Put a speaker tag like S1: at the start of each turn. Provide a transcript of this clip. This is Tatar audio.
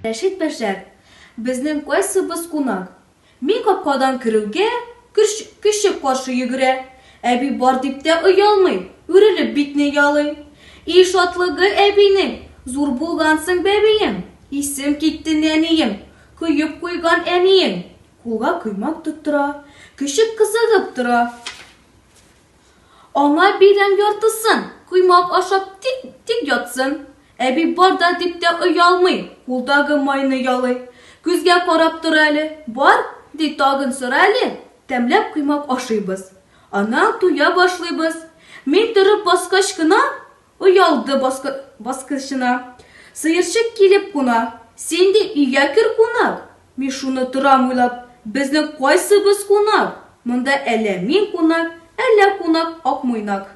S1: Рәшит Бәшәр, безнең кайсыбыз кунак? Мин капкадан керүгә көчек каршы йөгерә. Әби бар дип тә оялмый, үрелеп битне ялый. И шатлыгы әбинең, зур булгансың бәбием. Исем китте нәнием, көйеп куйган әниең. Кулга коймак тоттыра, көчек кызыгып тора. Аңа бирәм яртысын, коймак ашап тик ятсын. Әби бар да дип тә оялмый, кулдагы майны ялый. Күзгә карап тор әле, бар, ди тагын сор әле. Тәмләп коймак ашыйбыз. Анан туя башлыйбыз. Мин торып баскач кына, оялды баскычына. Сыерчык килеп куна, син ди өйгә кер кунак. Мин шуны торам уйлап, безнең кайсыбыз кунак? Монда әллә мин кунак, әллә кунак Акмуйнак.